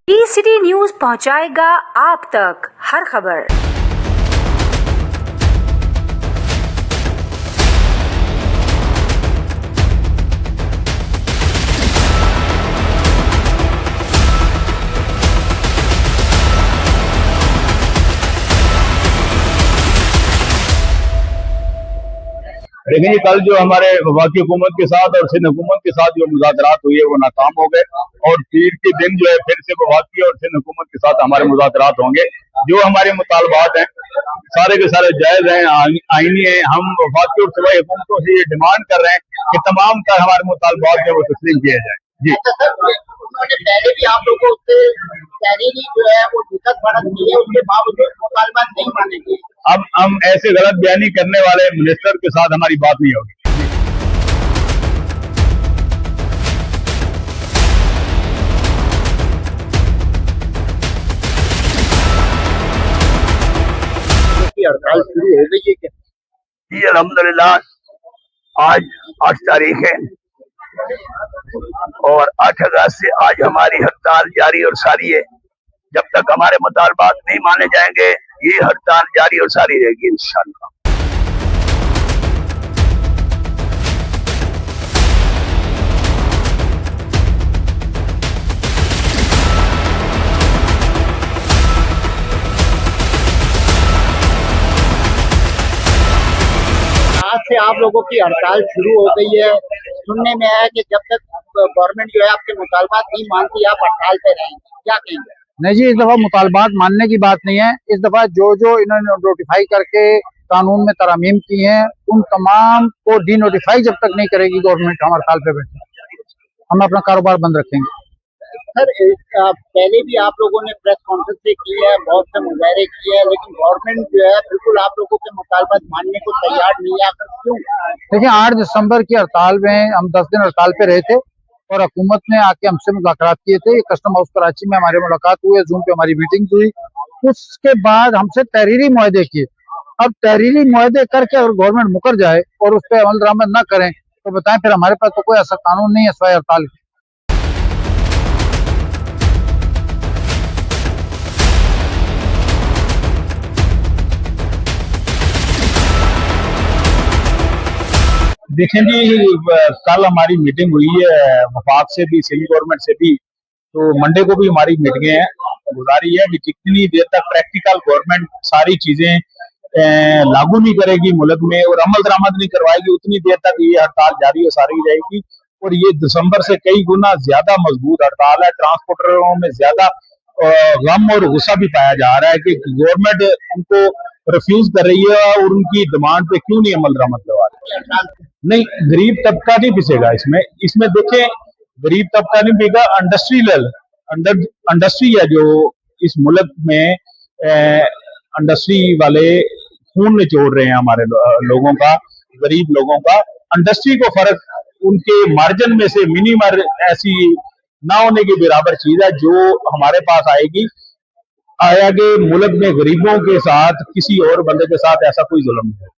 City news पहुंचाएगा आप तक हर खबर। लेकिन ये कल जो हमारे वफाकी हुकूमत के साथ और सिंध हुकूमत के साथ जो मुज़ाकरात हुई है वो नाकाम हो गए और पीर के दिन जो है फिर से वफाकी और सिंध हुकूमत के साथ हमारे मुज़ाकरात होंगे। जो हमारे मुतालबात हैं सारे के सारे जायज हैं, आईनी हैं। हम वफाकी और सूबाई हुकूमतों से ये डिमांड कर रहे हैं कि तमाम तर हमारे मुतालबात जो वो तस्लीम किए जाए। जी, उन्होंने पहले भी आप लोगों से तहरीरी जो है वो दिक्कत बढ़त की है, उसके बावजूद मुतालबात नहीं मानेंगे। अब हम ऐसे गलत बयानी करने वाले मिनिस्टर के साथ हमारी बात नहीं होगी। हड़ताल शुरू हो गई है क्या? जी अल्हम्दुलिल्लाह आज 8 तारीख है और 8 अगस्त से आज हमारी हड़ताल जारी और सारी है। जब तक हमारे मुतालबात नहीं माने जाएंगे ये हड़ताल जारी और सारी रहेगी इंशाअल्लाह। आज से आप लोगों की हड़ताल शुरू हो गई है। सुनने में आया कि जब तक गवर्नमेंट जो है आपके मुतालबात नहीं मानती आप हड़ताल पे रहेंगे, क्या कहेंगे? नहीं जी, इस दफा मुतालबात मानने की बात नहीं है। इस दफा जो जो इन्होंने नोटिफाई करके कानून में तरमीम की हैं उन तमाम को डी नोटिफाई जब तक नहीं करेगी गवर्नमेंट हम हड़ताल पे बैठे, हम अपना कारोबार बंद रखेंगे। सर पहले भी आप लोगों ने प्रेस कॉन्फ्रेंस की है, बहुत से मुजाहरे किए हैं, लेकिन गवर्नमेंट जो है बिल्कुल आप लोगों के मुतालबात मानने को तैयार नहीं है। आखिर क्यों? देखिए 8 दिसंबर की हड़ताल में हम 10 दिन हड़ताल पे रहे थे और हुकूमत ने आके हमसे मुज़ाकरात किए थे। कस्टम हाउस कराची में हमारी मुलाकात हुई, जूम पे हमारी मीटिंग हुई। उसके बाद हमसे तहरीरी मुआहदे किए। अब तहरीरी मुआहदे करके अगर गवर्नमेंट मुकर जाए और उस पर अमल दरामद न करें तो बताएं फिर हमारे पास तो कोई ऐसा कानून नहीं है सिवाय हड़ताल के। देखें जी, कल हमारी मीटिंग हुई है वफाक से भी, सिंध गवर्नमेंट से भी, तो मंडे को भी हमारी मीटिंगें हैं। गुजारी है कि जितनी देर तक प्रैक्टिकल गवर्नमेंट सारी चीजें लागू नहीं करेगी मुल्क में और अमल दरामद नहीं करवाएगी उतनी देर तक ये हड़ताल जारी और सारी रहेगी। और ये दिसंबर से कई गुना ज्यादा मजबूत हड़ताल है। ट्रांसपोर्टरों में ज्यादा गम और गुस्सा भी पाया जा रहा है कि गवर्नमेंट उनको रिफ्यूज कर रही है और उनकी डिमांड पे क्यों नहीं अमल दरामद करवा रही। नहीं, गरीब तबका नहीं पिसेगा इसमें देखें, गरीब तबका नहीं पिसेगा। इंडस्ट्री है जो इस मुल्क में इंडस्ट्री वाले खून निचोड़ रहे हैं हमारे लोगों का, गरीब लोगों का। इंडस्ट्री को फर्क उनके मार्जिन में से मिनिमम ऐसी ना होने के बराबर चीज है जो हमारे पास आएगी। आगे मुल्क में गरीबों के साथ किसी और बंदे के साथ ऐसा कोई जुल्म नहीं है।